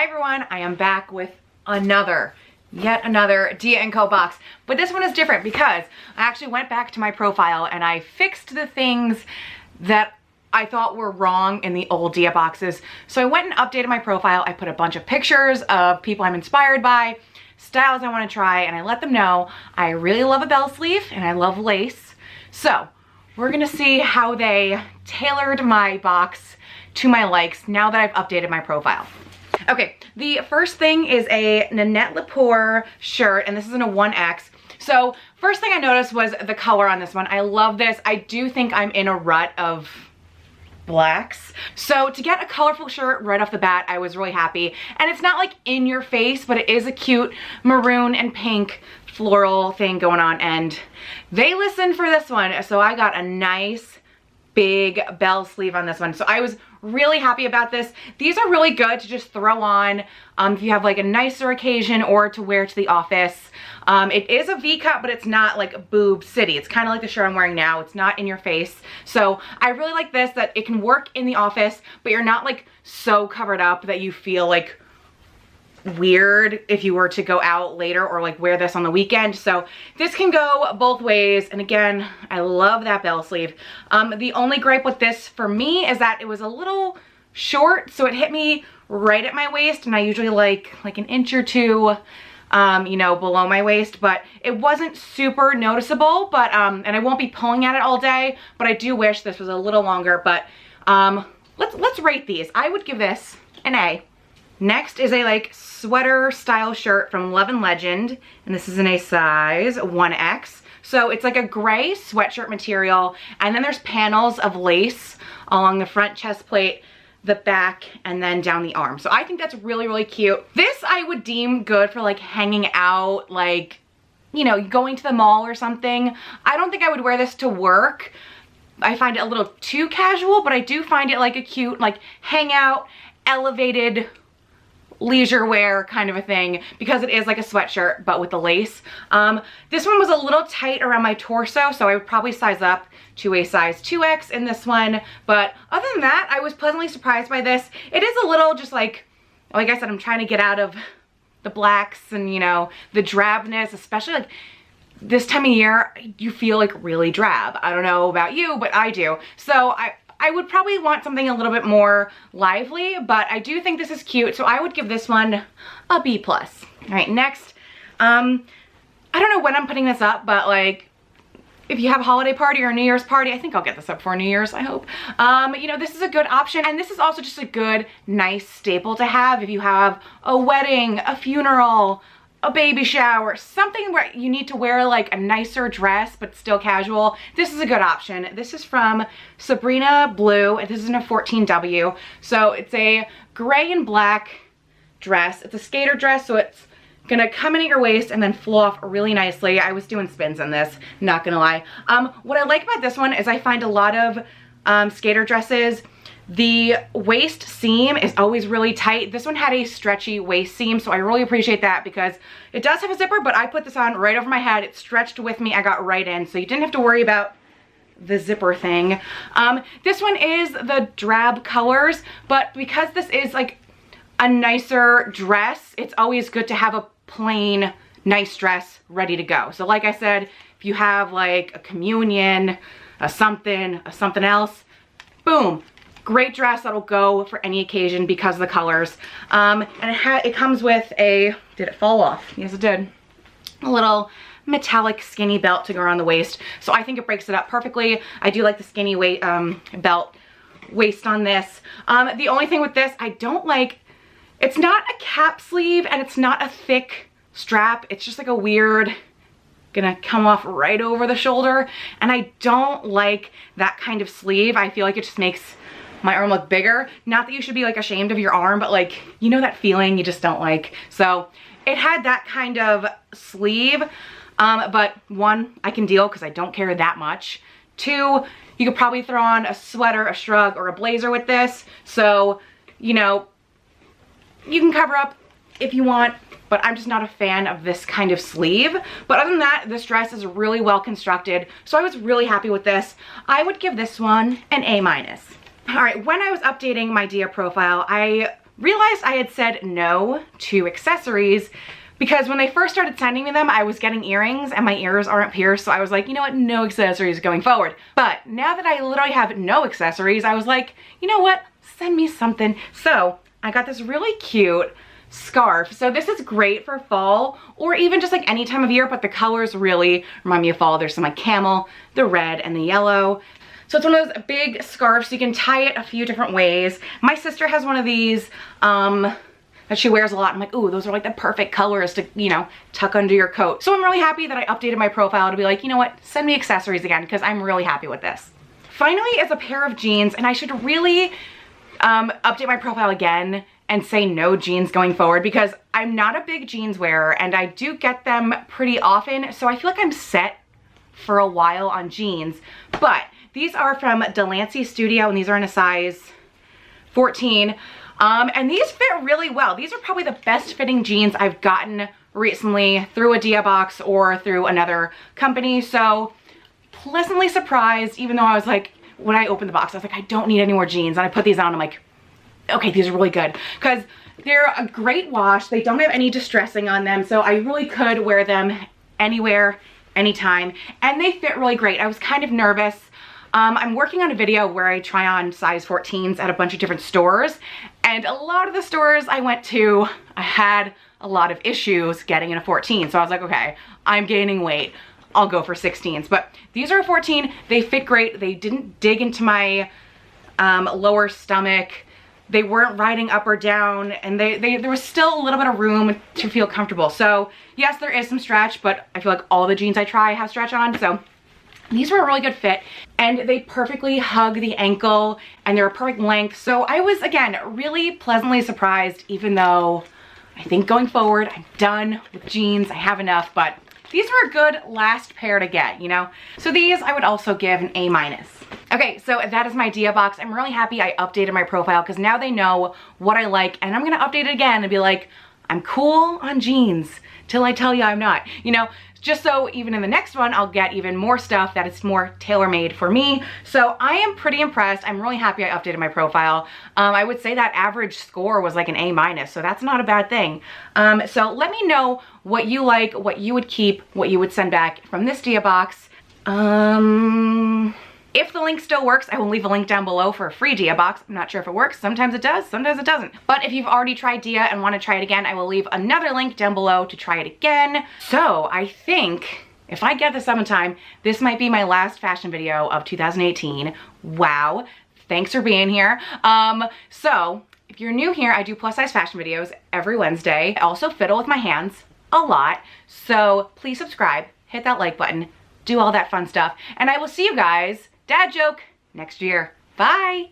everyone, I am back with yet another dia&co box, but this one is different because I actually went back to my profile and I fixed the things that I thought were wrong in the old dia boxes. So I went and updated my profile. I put a bunch of pictures of people I'm inspired by, styles I want to try, and I let them know I really love a bell sleeve and I love lace. So we're gonna see how they tailored my box to my likes now that I've updated my profile. Okay, the first thing is a Nanette Lepore shirt, and this is in a 1X. So first thing I noticed was the color on this one. I love this. I do think I'm in a rut of blacks. So to get a colorful shirt right off the bat, I was really happy. And it's not like in your face, but it is a cute maroon and pink floral thing going on, and they listened for this one. So I got a nice big bell sleeve on this one. So I was really happy about this. These are really good to just throw on if you have like a nicer occasion or to wear to the office. It is a V-cut, but it's not like boob city. It's kind of like the shirt I'm wearing now. It's not in your face. So I really like this, that it can work in the office, but you're not like so covered up that you feel like weird if you were to go out later or like wear this on the weekend. So this can go both ways, and again, I love that bell sleeve. The only gripe with this for me is that it was a little short, so it hit me right at my waist, and I usually like an inch or two you know, below my waist, but it wasn't super noticeable. But and I won't be pulling at it all day, but I do wish this was a little longer. But let's rate these. I would give this an A. Next is a like sweater style shirt from Love and Legend, and this is in a size 1X. So it's like a gray sweatshirt material, and then there's panels of lace along the front chest plate, the back, and then down the arm. So I think that's really, really cute. This I would deem good for like hanging out, like, you know, going to the mall or something. I don't think I would wear this to work. I find it a little too casual, but I do find it like a cute, like hangout, elevated leisure wear kind of a thing, because it is like a sweatshirt but with the lace. This one was a little tight around my torso, so I would probably size up to a size 2X in this one. But other than that, I was pleasantly surprised by this. It is a little just like I said, I'm trying to get out of the blacks and, you know, the drabness, especially like this time of year. You feel like really drab. I don't know about you, but I do. So I would probably want something a little bit more lively, but I do think this is cute, so I would give this one a B+. All right, next, I don't know when I'm putting this up, but like, if you have a holiday party or a New Year's party, I think I'll get this up for New Year's, I hope. You know, this is a good option, and this is also just a good, nice staple to have if you have a wedding, a funeral, a baby shower, something where you need to wear like a nicer dress but still casual. This is a good option. This is from Sabrina Blue. This is in a 14W. So it's a gray and black dress. It's a skater dress, so it's gonna come in at your waist and then flow off really nicely. I was doing spins in this, not gonna lie. What I like about this one is I find a lot of skater dresses, the waist seam is always really tight. This one had a stretchy waist seam, so I really appreciate that because it does have a zipper, but I put this on right over my head. It stretched with me. I got right in, so you didn't have to worry about the zipper thing. This one is the drab colors, but because this is like a nicer dress, it's always good to have a plain, nice dress ready to go. So like I said, if you have like a communion, a something else, boom. Great dress that'll go for any occasion because of the colors. And it comes with a, did it fall off? Yes, it did. A little metallic skinny belt to go around the waist. So I think it breaks it up perfectly. I do like the skinny belt waist on this. The only thing with this, I don't like, it's not a cap sleeve and it's not a thick strap. It's just like a weird, gonna come off right over the shoulder. And I don't like that kind of sleeve. I feel like it just makes my arm look bigger. Not that you should be like ashamed of your arm, but like, you know that feeling you just don't like. So it had that kind of sleeve, but one, I can deal because I don't care that much. Two, you could probably throw on a sweater, a shrug, or a blazer with this. So, you know, you can cover up if you want, but I'm just not a fan of this kind of sleeve. But other than that, this dress is really well constructed, so I was really happy with this. I would give this one an A-. All right, when I was updating my dia profile, I realized I had said no to accessories because when they first started sending me them, I was getting earrings and my ears aren't pierced. So I was like, you know what, no accessories going forward. But now that I literally have no accessories, I was like, you know what, send me something. So I got this really cute scarf. So this is great for fall or even just like any time of year, but the colors really remind me of fall. There's some like camel, the red and the yellow. So it's one of those big scarves, so you can tie it a few different ways. My sister has one of these that she wears a lot. I'm like, ooh, those are like the perfect colors to, you know, tuck under your coat. So I'm really happy that I updated my profile to be like, you know what, send me accessories again, because I'm really happy with this. Finally is a pair of jeans, and I should really update my profile again and say no jeans going forward, because I'm not a big jeans wearer and I do get them pretty often. So I feel like I'm set for a while on jeans, but these are from Delancey Studio and these are in a size 14. And these fit really well. These are probably the best fitting jeans I've gotten recently through a Dia box or through another company. So pleasantly surprised, even though I was like, when I opened the box, I was like, I don't need any more jeans. And I put these on, I'm like, okay, these are really good. Because they're a great wash. They don't have any distressing on them. So I really could wear them anywhere, anytime. And they fit really great. I was kind of nervous. I'm working on a video where I try on size 14s at a bunch of different stores, and a lot of the stores I went to, I had a lot of issues getting in a 14. So I was like, okay, I'm gaining weight, I'll go for 16s. But these are a 14, they fit great. They didn't dig into my lower stomach. They weren't riding up or down, and there was still a little bit of room to feel comfortable. So yes, there is some stretch, but I feel like all the jeans I try have stretch on. So these were a really good fit, and they perfectly hug the ankle and they're a perfect length. So I was, again, really pleasantly surprised, even though I think going forward, I'm done with jeans. I have enough, but these were a good last pair to get, you know? So these I would also give an A-. Okay, so that is my Dia box. I'm really happy I updated my profile because now they know what I like, and I'm gonna update it again and be like, I'm cool on jeans till I tell you I'm not, you know? Just so even in the next one, I'll get even more stuff that is more tailor-made for me. So I am pretty impressed. I'm really happy I updated my profile. I would say that average score was like an A-, so that's not a bad thing. So let me know what you like, what you would keep, what you would send back from this Dia box. If the link still works, I will leave a link down below for a free Dia box. I'm not sure if it works. Sometimes it does, sometimes it doesn't. But if you've already tried Dia and want to try it again, I will leave another link down below to try it again. So I think if I get this up in time, this might be my last fashion video of 2018. Wow. Thanks for being here. So if you're new here, I do plus size fashion videos every Wednesday. I also fiddle with my hands a lot. So please subscribe, hit that like button, do all that fun stuff. And I will see you guys, dad joke, next year. Bye.